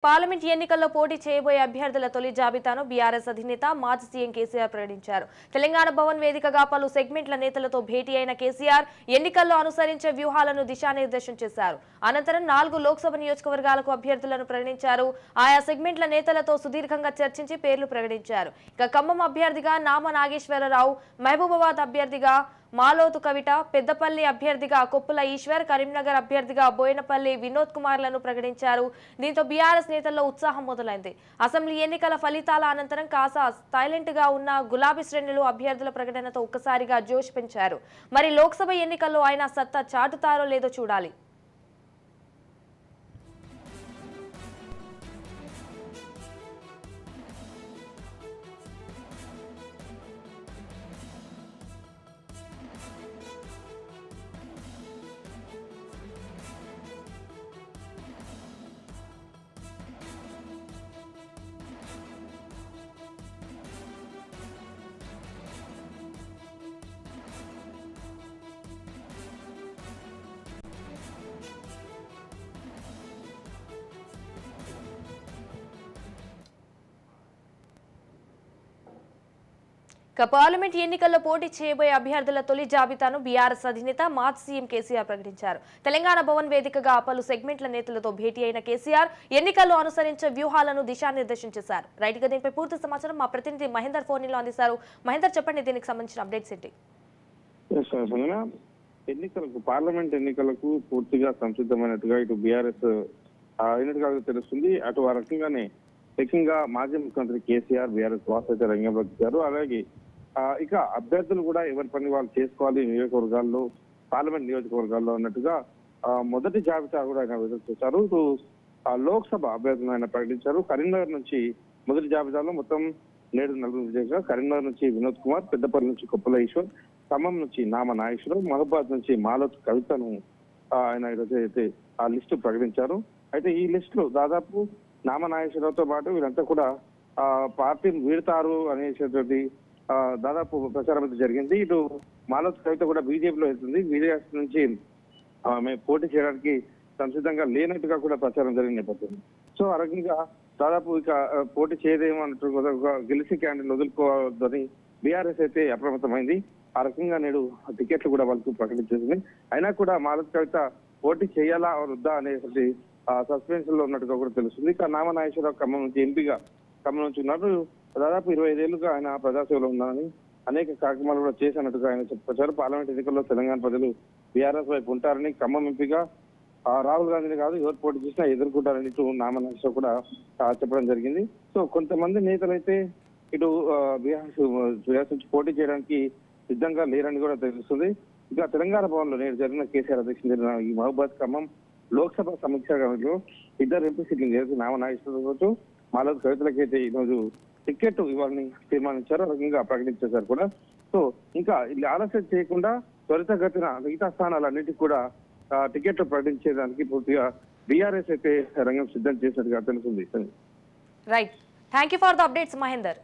Parliament ఎన్నికల్లో పోటీ చేయబోయే అభ్యర్థుల తొలి జాబితాను బీఆర్ఎస్ అధినేత మాజీ సీఎం కేసీఆర్ ప్రకటించారు. తెలంగాణ భవన్ వేదికగా పలు సెగ్మెంట్ల నేతలతో భేటీ అయిన కేసీఆర్ ఎన్నికల్లో అనుసరించే వ్యూహాలను దిశానిర్దేశం చేశారు. అనంతరం 4 లోక్సభ నియోజకవర్గాలకు అభ్యర్థులను ప్రకటించారు. ఆయా సెగ్మెంట్ల నేతలతో సుదీర్ఘంగా చర్చించి పేర్లు ప్రకటించారు. ఇక ఖమ్మం అభ్యర్థిగా నామ నాగేశ్వరరావు, మహబూబాబాద్ అభ్యర్థిగా మాలోతు కవిట, పెద్దపల్లి అభ్యర్థిగా కొప్పుల ఈశ్వర్, కరీంనగర్ అభ్యర్థిగా బోయినపల్లి వినోద్ కుమార్లను ప్రకటించారు. దీంతో బీఆర్ఎస్ నేతల్లో ఉత్సాహం మొదలైంది. అసెంబ్లీ ఎన్నికల ఫలితాల అనంతరం కాసా సైలెంట్ గా ఉన్న గులాబీ శ్రేణులు అభ్యర్థుల ప్రకటనతో ఒక్కసారిగా జోష్ పెంచారు. మరి లోక్సభ ఎన్నికల్లో ఆయన సత్తా చాటుతారో లేదో చూడాలి. పార్లమెంట్ ఎన్నికల్లో పోటీ చేయబోయే అభ్యర్థుల తొలి జాబితాను బీఆర్ఎస్ అధినేత మాజీ సీఎం కేసీఆర్ ప్రకటించారు. తెలంగాణ భవన్ వేదికగా పలు సెగ్మెంట్ల నేతలతో భేటీ అయిన కేసీఆర్ ఎన్నికల్లో అనుసరించే వ్యూహాలను దిశానిర్దేశం చేశారు. రైట్ గా దీనిపై పూర్తి సమాచారం మా ప్రతినిధి మహేందర్ ఫోన్లో అందిస్తారు. మహేందర్, చెప్పండి, దీనికి సంబంధించిన అప్డేట్స్ ఏంటి? ఎన్నికలకు పార్లమెంట్ ఎన్నికలకు పూర్తిగా సంసిద్ధమైనట్టుగా ఇటు బీఆర్ఎస్ అయినట్టుగా తెలుస్తుంది. అటు ఆ రకంగానే ముఖ్యంగా మాజీ ముఖ్యమంత్రి కేసీఆర్ బీఆర్ఎస్ వాస్ అయితే రంగంలోకి వచ్చారు. అలాగే ఇక అభ్యర్థులు కూడా ఎవరి పని వాళ్ళు చేసుకోవాలి నియోజకవర్గాల్లో, పార్లమెంట్ నియోజకవర్గాల్లో అన్నట్టుగా మొదటి జాబితా కూడా ఆయన విడుదల చేశారు. ఇటు లోక్సభ అభ్యర్థులను ఆయన ప్రకటించారు. కరీంనగర్ నుంచి మొదటి జాబితాలో మొత్తం 7 నలుగురు చేశారు. కరీంనగర్ నుంచి వినోద్ కుమార్, పెద్దపల్లి నుంచి కొప్పుల ఈశ్వర్, ఖమ్మం నుంచి నామ నాగేశ్వరరావు, మహబాద్ నుంచి మాలోతు కవితను ఆయన ఈరోజు అయితే ఆ లిస్టు ప్రకటించారు. అయితే ఈ లిస్ట్ లో దాదాపు నామ నాగేశ్వరరావుతో పాటు వీరంతా కూడా పార్టీని వీడతారు అనేటువంటి దాదాపు ప్రచారం అయితే జరిగింది. ఇటు మాలోతు కవిత కూడా బీజేపీలో వెళ్తుంది. బీజేపీ నుంచి ఆమె పోటీ చేయడానికి సంసిద్ధంగా లేనట్టుగా కూడా ప్రచారం జరిగిన నేపథ్యం. సో ఆ రకంగా దాదాపు ఇక పోటీ చేయదేమో అన్నట్టు గెలిచి క్యాండిడేట్ వదులుకోవద్దని బీఆర్ఎస్ అయితే అప్రమత్తమైంది. ఆ రకంగా నేడు టికెట్లు కూడా వాళ్ళకు ప్రకటించేసింది. అయినా కూడా మాలోతు కవిత పోటీ చేయాలా వద్దా అనేటువంటి సస్పెన్స్ లో ఉన్నట్టుగా కూడా తెలుస్తుంది. ఇక నామ నాగేశ్వరరావు ఖమ్మం నుంచి ఎంపీగా ఖమ్మం నుంచి ఉన్నారు. దాదాపు 25 ఏళ్లుగా ఆయన ప్రజాసేవలో ఉన్నారని, అనేక కార్యక్రమాలు కూడా చేసినట్టుగా ఆయన చెప్పారు. పార్లమెంట్ ఎన్నికల్లో తెలంగాణ ప్రజలు బీఆర్ఎస్ వైపు ఉంటారని, ఖమ్మం ఎంపీగా రాహుల్ గాంధీని కాదు ఎవరు పోటీ చేసినా ఎదుర్కొంటారని ఇటు నామ నాగేశ్వరరావు కూడా చెప్పడం జరిగింది. సో కొంతమంది నేతలు అయితే ఇటు బీఆర్ఎస్ నుంచి పోటీ చేయడానికి సిద్ధంగా లేరని కూడా తెలుస్తుంది. ఇక తెలంగాణ భవన్ లో నేడు జరిగిన కేసీఆర్ అధ్యక్షులు జరిగిన ఈ మహబూబాద్ ఖమ్మం లోక్సభ సమీక్ష కమిటీలో 2 ఎంపీ సీట్లు చేసి నామ నాగేశ్వరరావు, మాలోతు కవితలకైతే ఈరోజు టికెట్ ఇవ్వాలని తీర్మానించారు. రకంగా ప్రకటించేశారు కూడా. సో ఇంకా ఆలస్యం చేయకుండా త్వరితగతిన మిగతా స్థానాలన్నిటికీ కూడా టికెట్లు ప్రకటించేదానికి పూర్తిగా బీఆర్ఎస్ అయితే రంగం సిద్ధం చేసినట్టుగా తెలుస్తుంది. Right, thank you for the updates Mahender.